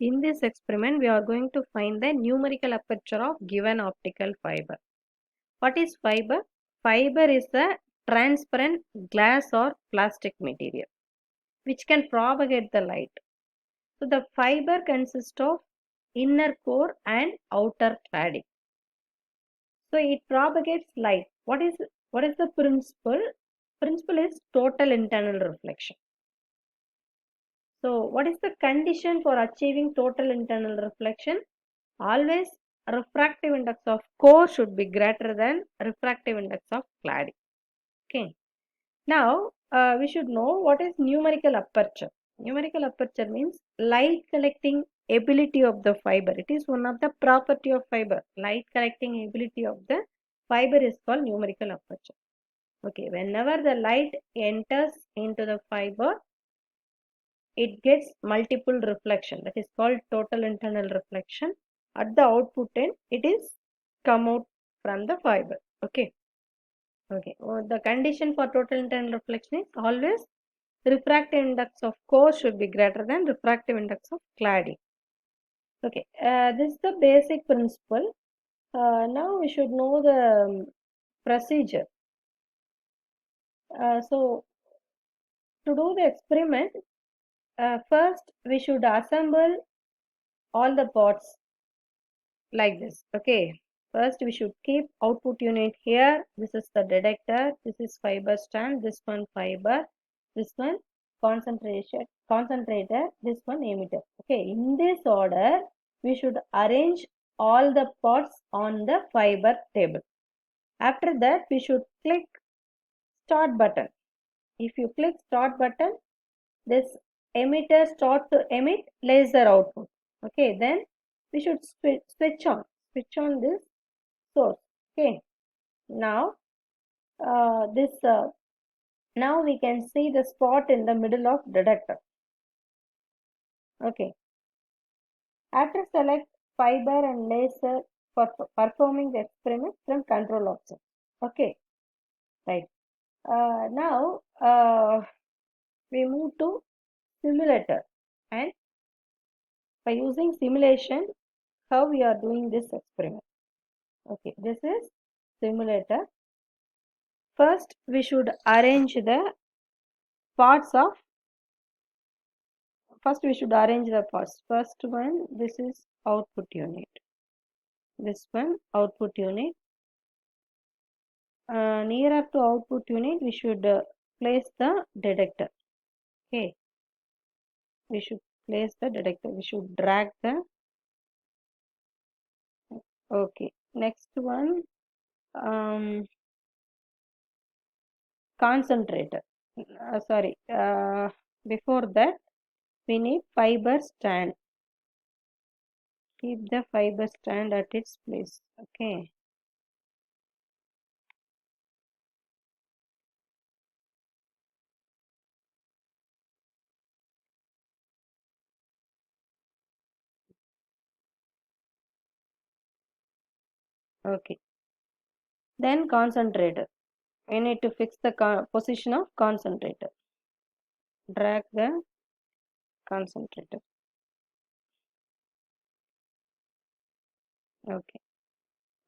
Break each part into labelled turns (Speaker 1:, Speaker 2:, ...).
Speaker 1: In this experiment, we are going to find the numerical aperture of given optical fiber. What is fiber? Fiber is a transparent glass or plastic material which can propagate the light. So the fiber consists of inner core and outer cladding. So it propagates light. What is the principle? Principle is total internal reflection. So what is the condition for achieving total internal reflection? Always refractive index of core should be greater than refractive index of cladding. Okay. Now we should know what is numerical aperture. Numerical aperture means light collecting ability of the fiber. It is one of the property of fiber. Light collecting ability of the fiber is called numerical aperture. Okay, whenever the light enters into the fiber, it gets multiple reflection. That is called total internal reflection. At the output end, it is come out from the fiber. Okay. Okay. The condition for total internal reflection is always refractive index of core should be greater than refractive index of cladding. Okay. This is the basic principle. Now we should know the procedure. So to do the experiment, first we should assemble all the parts like this. Okay. First we should keep output unit here. This is the detector. This is fiber strand. This one fiber. This one concentrator. This one emitter. Okay. In this order, we should arrange all the parts on the fiber table. After that, we should click start button. If you click start button, this emitter start to emit laser output. Okay. Then we should switch on this source. Okay. Now now we can see the spot in the middle of detector. Okay. After select fiber and laser for performing the experiment from control option. Okay. Right. Now we move to simulator, and by using simulation, how we are doing this experiment. Okay. This is simulator. First, we should arrange the parts of First we should arrange the parts. First one, this is output unit. This one, output unit. Nearer to output unit, we should place the detector. Okay. We should place the detector. We should drag the. Okay. Next one, concentrator. Sorry. Before that, we need fiber stand. Keep the fiber stand at its place. Okay. Okay. Then concentrator. We need to fix the position of concentrator. Drag the concentrator. Okay.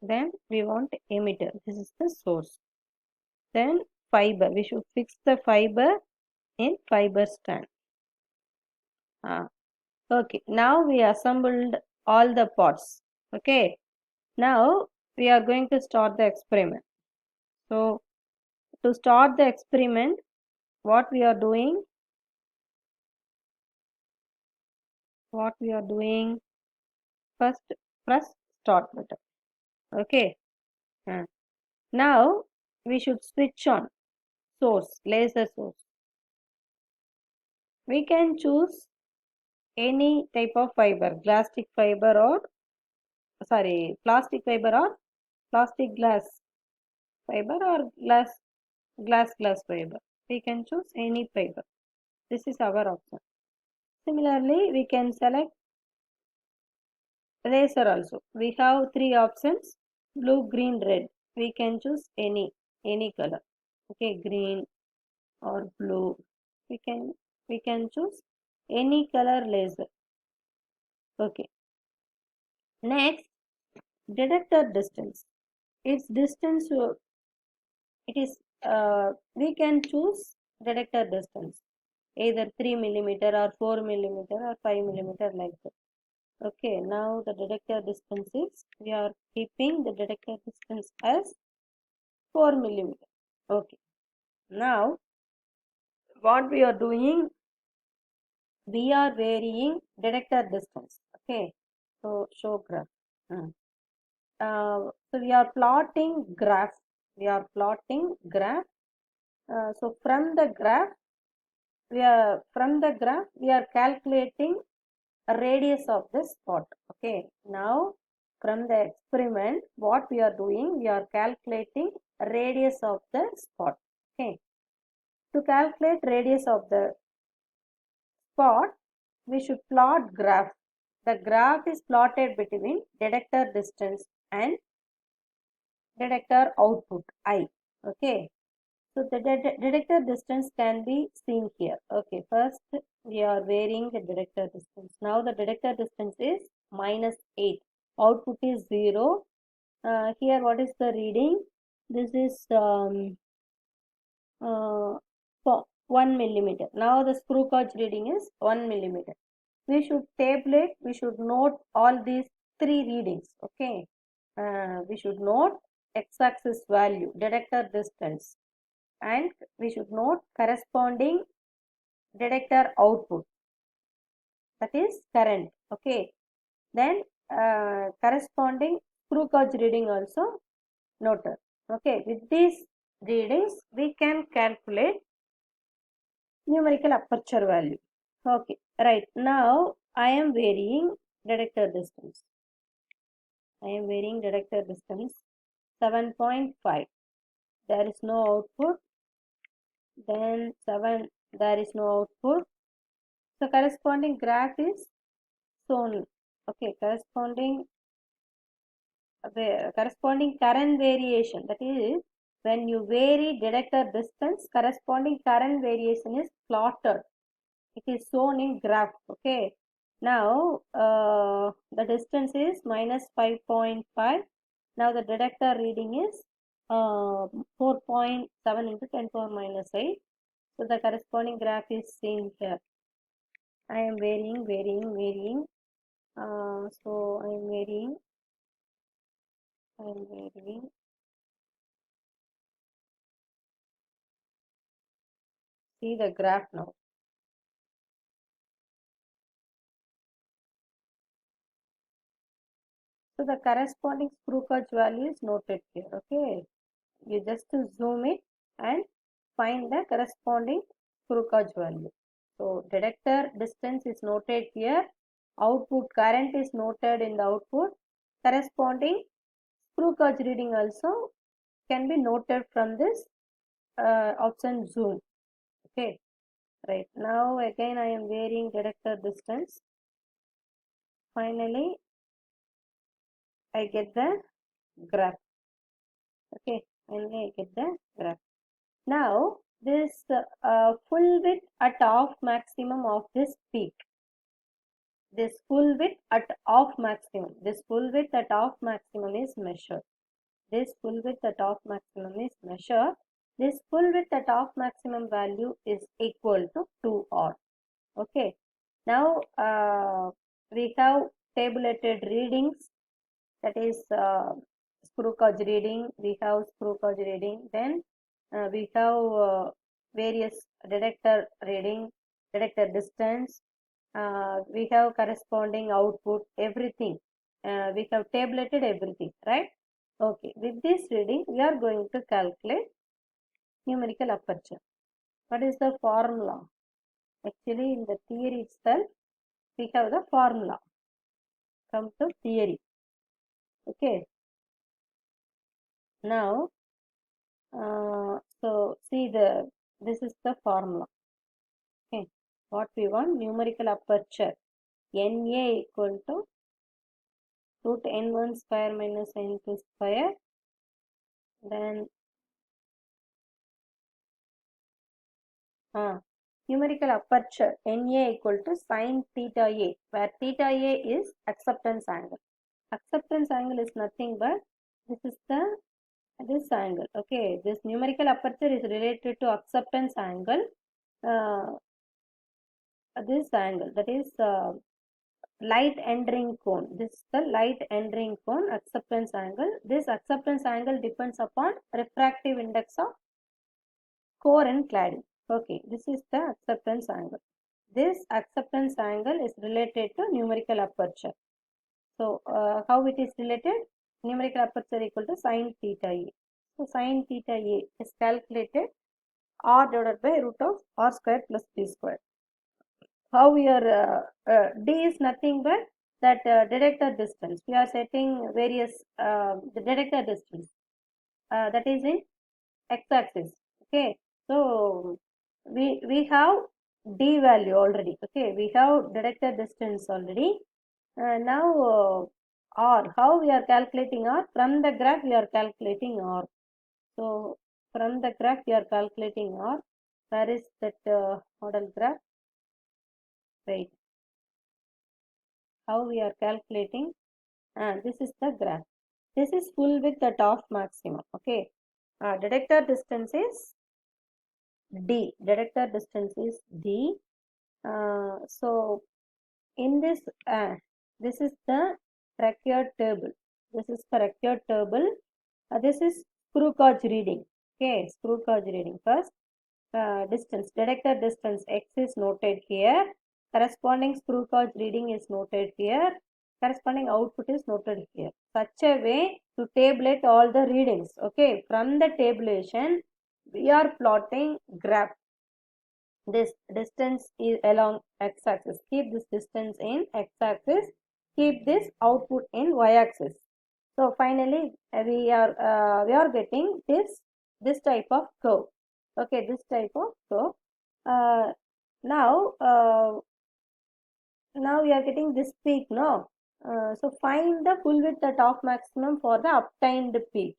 Speaker 1: Then we want emitter. This is the source. Then fiber. We should fix the fiber in fiber stand. Okay. Now we assembled all the parts. Okay. Now we are going to start the experiment. So to start the experiment, what we are doing? First, press start button. Okay. Now we should switch on source, laser source. We can choose any type of fiber, plastic fiber or plastic fiber or plastic glass fiber or glass fiber. We can choose any fiber. This is our option. Similarly, we can select laser also. We have three options: blue, green, red. We can choose any color. Okay, green or blue. We can choose any color laser. Okay. Next, detector distance. Its distance, it is, we can choose detector distance either 3 millimeter or 4 millimeter or 5 millimeter like that. Okay, now the detector distance is, we are keeping the detector distance as 4 millimeter. Okay, now what we are doing, we are varying detector distance. Okay, so show graph. Hmm. So we are plotting graph. We are plotting graph. So from the graph, we are calculating a radius of the spot. Okay. Now from the experiment, what we are doing, we are calculating radius of the spot. Okay. To calculate radius of the spot, we should plot graph. The graph is plotted between detector distance and detector output I. Okay. So the detector distance can be seen here. Okay, first we are varying the detector distance. Now the detector distance is -8. Output is 0. Here what is the reading? This is 1 millimeter. Now the screw gauge reading is 1 millimeter. We should tabulate, we should note all these three readings. Okay, we should note x-axis value, detector distance, and we should note corresponding detector output, that is current. Okay, then corresponding screw gauge reading also noted. Okay, with these readings we can calculate numerical aperture value. Okay, right, now I am varying detector distance. I am varying detector distance 7.5. There is no output. Then 7, there is no output. So corresponding graph is shown. Okay, corresponding current variation, that is, when you vary detector distance, corresponding current variation is plotted. It is shown in graph. Okay, now the distance is -5.5. Now the detector reading is 4.7 into 10 power -8. So the corresponding graph is seen here. I am varying. So I am varying. See the graph now. So the corresponding screw gauge value is noted here. Okay, you just zoom it and find the corresponding screw gauge value. So detector distance is noted here. Output current is noted in the output. Corresponding screw gauge reading also can be noted from this option zoom. Okay, right, now again I am varying detector distance. Finally I get the graph. Okay, finally I get the graph. Now this full width at off maximum of this peak. This full width at off maximum. This full width at off maximum is measured. This full width at off maximum is measured. This full width at off maximum value is equal to 2R. Okay. Now we have tabulated readings, that is screw gauge reading. We have screw gauge reading. Then we have various detector reading, detector distance. We have corresponding output, everything. We have tabulated everything, right? Okay, with this reading, we are going to calculate numerical aperture. What is the formula? Actually, in the theory itself, we have the formula. Come to theory. Okay. Now, so see this is the formula. Okay. What we want, numerical aperture. NA equal to root n1 square minus n2 square. Then numerical aperture NA equal to sin theta A, where theta A is acceptance angle. Acceptance angle is nothing but this angle. Okay, this numerical aperture is related to acceptance angle. This angle, that is light entering cone. This is the light entering cone acceptance angle. This acceptance angle depends upon refractive index of core and cladding. Okay, this is the acceptance angle. This acceptance angle is related to numerical aperture. So, how it is related? Numerical aperture equal to sin theta A. So, sin theta A is calculated r divided by root of r square plus b square. How we are, d is nothing but that detector distance. We are setting various, the detector distance, that is in x-axis. Okay, so we have d value already. Okay, we have detector distance already. Now r, how we are calculating r? From the graph we are calculating r. So from the graph we are calculating r. Where is that model graph? Right. How we are calculating? This is the graph. This is full width at off maximum. Okay, detector distance is d. Detector distance is d. So in this, this is the required table. This is the required table. This is screw gauge reading. Okay, screw gauge reading. First, distance, detector distance x is noted here. Corresponding screw gauge reading is noted here. Corresponding output is noted here. Such a way to tabulate all the readings. Okay, from the tabulation, we are plotting graph. This distance is along x-axis. Keep this distance in x-axis. Keep this output in y-axis. So finally, we are getting this type of curve. Okay, this type of curve. Now now we are getting this peak. No, so find the full width at off maximum for the obtained peak.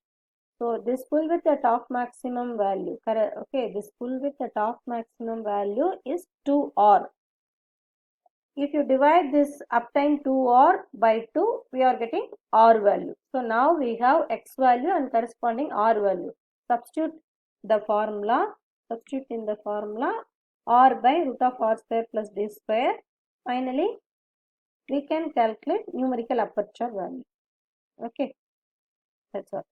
Speaker 1: So this full width at off maximum value, correct? Okay, this full width at off maximum value is 2r. If you divide this obtained 2r by 2, we are getting r value. So now we have x value and corresponding r value. Substitute the formula. Substitute in the formula r by root of r square plus d square. Finally, we can calculate numerical aperture value. Okay, that's all.